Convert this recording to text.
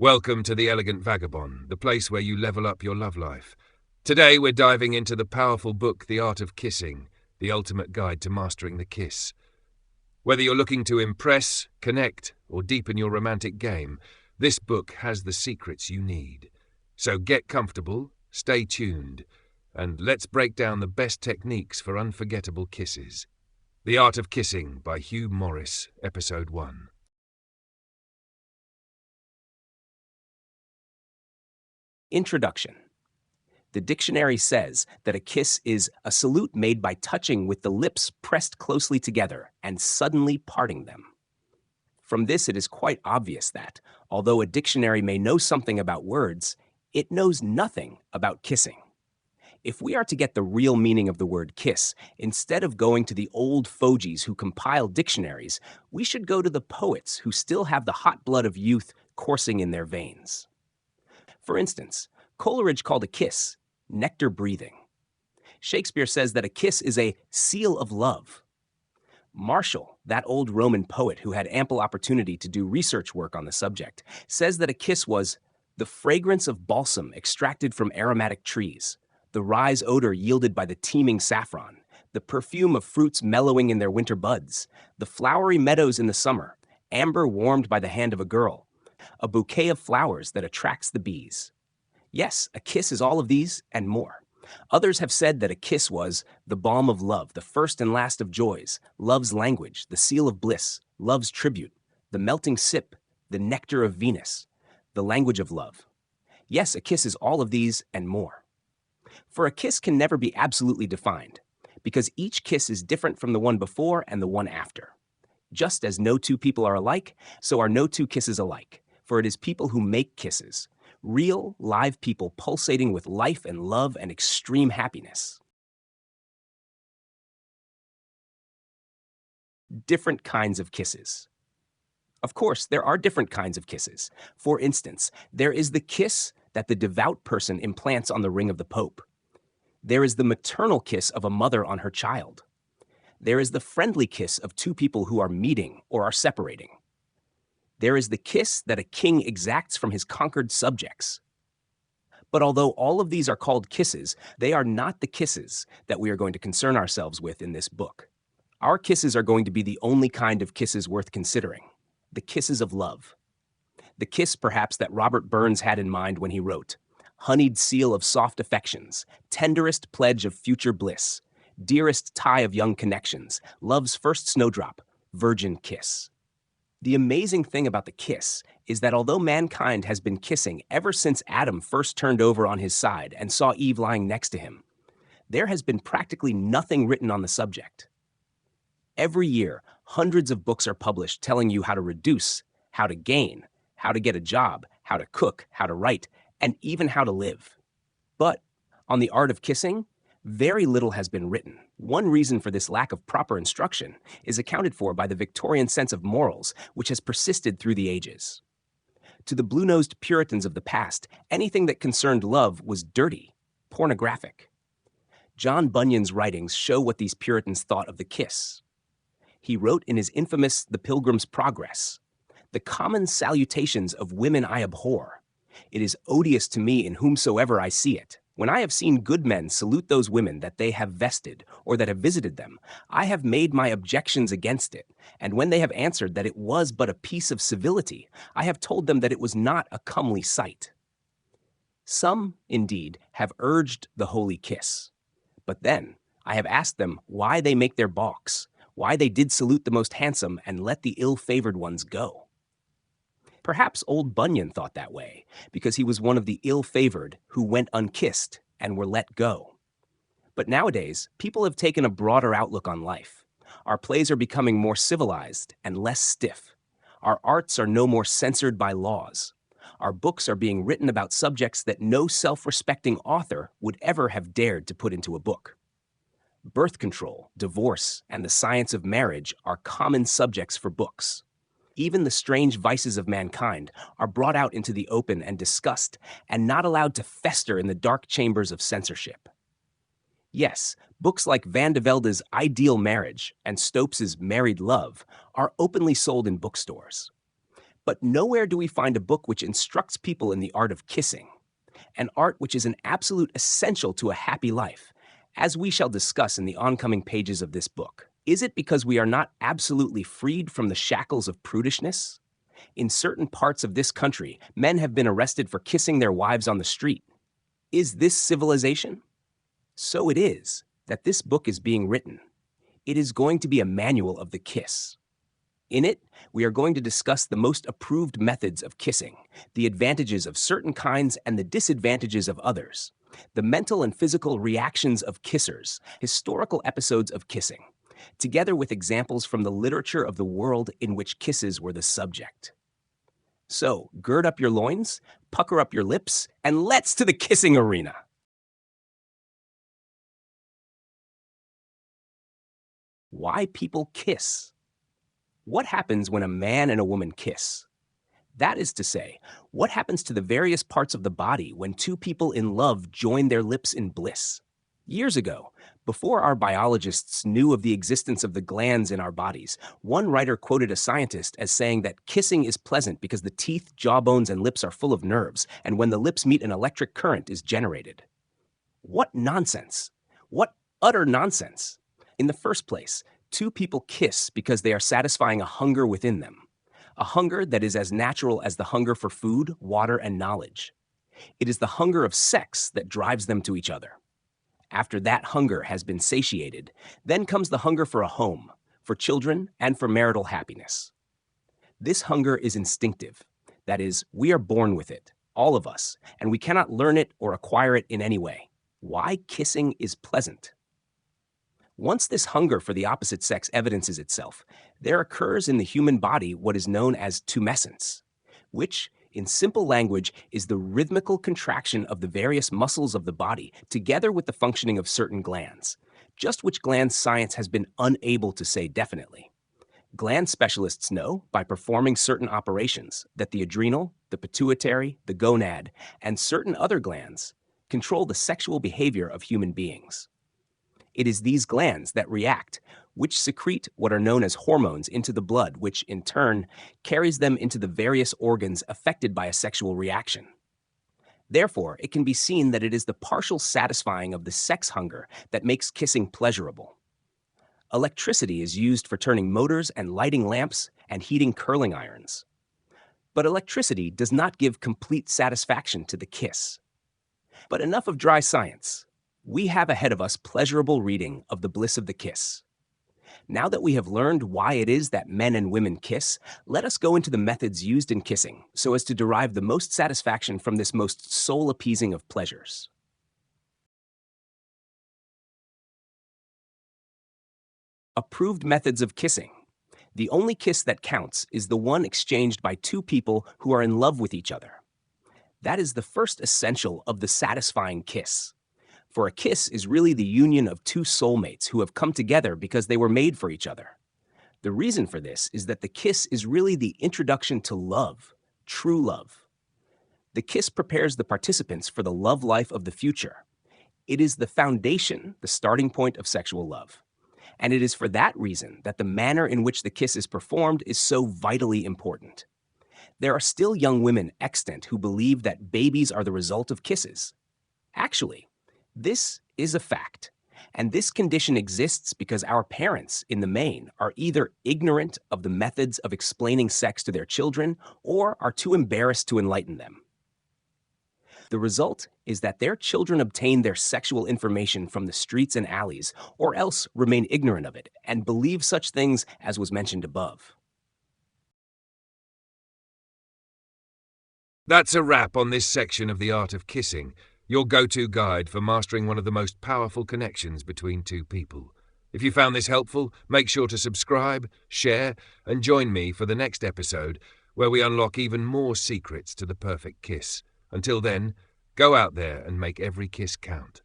Welcome to the Elegant Vagabond, the place where you level up your love life. Today we're diving into the powerful book The Art of Kissing, the ultimate guide to mastering the kiss. Whether you're looking to impress, connect, or deepen your romantic game, this book has the secrets you need. So get comfortable, stay tuned, and let's break down the best techniques for unforgettable kisses. The Art of Kissing by Hugh Morris, Episode 1. Introduction. The dictionary says that a kiss is a salute made by touching with the lips pressed closely together and suddenly parting them. From this, it is quite obvious that, although a dictionary may know something about words, it knows nothing about kissing. If we are to get the real meaning of the word kiss, instead of going to the old fogies who compile dictionaries, we should go to the poets who still have the hot blood of youth coursing in their veins. For instance, Coleridge called a kiss nectar breathing. Shakespeare says that a kiss is a seal of love. Martial, that old Roman poet who had ample opportunity to do research work on the subject, says that a kiss was the fragrance of balsam extracted from aromatic trees, the rye's odor yielded by the teeming saffron, the perfume of fruits mellowing in their winter buds, the flowery meadows in the summer, amber warmed by the hand of a girl, a bouquet of flowers that attracts the bees. Yes, a kiss is all of these and more. Others have said that a kiss was the balm of love, the first and last of joys, love's language, the seal of bliss, love's tribute, the melting sip, the nectar of Venus, the language of love. Yes, a kiss is all of these and more. For a kiss can never be absolutely defined, because each kiss is different from the one before and the one after. Just as no two people are alike, so are no two kisses alike. For it is people who make kisses, real, live people pulsating with life and love and extreme happiness. Different kinds of kisses. Of course, there are different kinds of kisses. For instance, there is the kiss that the devout person implants on the ring of the Pope. There is the maternal kiss of a mother on her child. There is the friendly kiss of two people who are meeting or are separating. There is the kiss that a king exacts from his conquered subjects. But although all of these are called kisses, they are not the kisses that we are going to concern ourselves with in this book. Our kisses are going to be the only kind of kisses worth considering, the kisses of love. The kiss, perhaps, that Robert Burns had in mind when he wrote, "Honeyed seal of soft affections, tenderest pledge of future bliss, dearest tie of young connections, love's first snowdrop, virgin kiss." The amazing thing about the kiss is that although mankind has been kissing ever since Adam first turned over on his side and saw Eve lying next to him, there has been practically nothing written on the subject. Every year, hundreds of books are published telling you how to reduce, how to gain, how to get a job, how to cook, how to write, and even how to live. But on the art of kissing, very little has been written. One reason for this lack of proper instruction is accounted for by the Victorian sense of morals, which has persisted through the ages. To the blue-nosed Puritans of the past, anything that concerned love was dirty, pornographic. John Bunyan's writings show what these Puritans thought of the kiss. He wrote in his infamous The Pilgrim's Progress, "The common salutations of women I abhor. It is odious to me in whomsoever I see it. When I have seen good men salute those women that they have vested or that have visited them, I have made my objections against it, and when they have answered that it was but a piece of civility, I have told them that it was not a comely sight." Some, indeed, have urged the holy kiss. But then I have asked them why they make their balks, why they did salute the most handsome and let the ill-favored ones go. Perhaps old Bunyan thought that way, because he was one of the ill-favored who went unkissed and were let go. But nowadays, people have taken a broader outlook on life. Our plays are becoming more civilized and less stiff. Our arts are no more censored by laws. Our books are being written about subjects that no self-respecting author would ever have dared to put into a book. Birth control, divorce, and the science of marriage are common subjects for books. Even the strange vices of mankind are brought out into the open and discussed, and not allowed to fester in the dark chambers of censorship. Yes, books like Van de Velde's Ideal Marriage and Stopes's Married Love are openly sold in bookstores. But nowhere do we find a book which instructs people in the art of kissing, an art which is an absolute essential to a happy life, as we shall discuss in the oncoming pages of this book. Is it because we are not absolutely freed from the shackles of prudishness? In certain parts of this country, men have been arrested for kissing their wives on the street. Is this civilization? So it is that this book is being written. It is going to be a manual of the kiss. In it, we are going to discuss the most approved methods of kissing, the advantages of certain kinds and the disadvantages of others, the mental and physical reactions of kissers, historical episodes of kissing, together with examples from the literature of the world in which kisses were the subject. So, gird up your loins, pucker up your lips, and let's to the kissing arena! Why people kiss? What happens when a man and a woman kiss? That is to say, what happens to the various parts of the body when two people in love join their lips in bliss? Years ago, before our biologists knew of the existence of the glands in our bodies, one writer quoted a scientist as saying that kissing is pleasant because the teeth, jawbones, and lips are full of nerves, and when the lips meet, an electric current is generated. What nonsense! What utter nonsense! In the first place, two people kiss because they are satisfying a hunger within them, a hunger that is as natural as the hunger for food, water, and knowledge. It is the hunger of sex that drives them to each other. After that hunger has been satiated, then comes the hunger for a home, for children, and for marital happiness. This hunger is instinctive. That is, we are born with it, all of us, and we cannot learn it or acquire it in any way. Why kissing is pleasant. Once this hunger for the opposite sex evidences itself, there occurs in the human body what is known as tumescence, which, in simple language, is the rhythmical contraction of the various muscles of the body together with the functioning of certain glands, just which glands science has been unable to say definitely. Gland specialists know, by performing certain operations, that the adrenal, the pituitary, the gonad, and certain other glands control the sexual behavior of human beings. It is these glands that react, which secrete what are known as hormones into the blood, which, in turn, carries them into the various organs affected by a sexual reaction. Therefore, it can be seen that it is the partial satisfying of the sex hunger that makes kissing pleasurable. Electricity is used for turning motors and lighting lamps and heating curling irons. But electricity does not give complete satisfaction to the kiss. But enough of dry science. We have ahead of us pleasurable reading of the bliss of the kiss. Now that we have learned why it is that men and women kiss, let us go into the methods used in kissing so as to derive the most satisfaction from this most soul-appeasing of pleasures. Approved methods of kissing. The only kiss that counts is the one exchanged by two people who are in love with each other. That is the first essential of the satisfying kiss. For a kiss is really the union of two soulmates who have come together because they were made for each other. The reason for this is that the kiss is really the introduction to love, true love. The kiss prepares the participants for the love life of the future. It is the foundation, the starting point of sexual love. And it is for that reason that the manner in which the kiss is performed is so vitally important. There are still young women extant who believe that babies are the result of kisses. Actually, this is a fact, and this condition exists because our parents, in the main, are either ignorant of the methods of explaining sex to their children or are too embarrassed to enlighten them. The result is that their children obtain their sexual information from the streets and alleys, or else remain ignorant of it and believe such things as was mentioned above. That's a wrap on this section of The Art of Kissing, your go-to guide for mastering one of the most powerful connections between two people. If you found this helpful, make sure to subscribe, share, and join me for the next episode, where we unlock even more secrets to the perfect kiss. Until then, go out there and make every kiss count.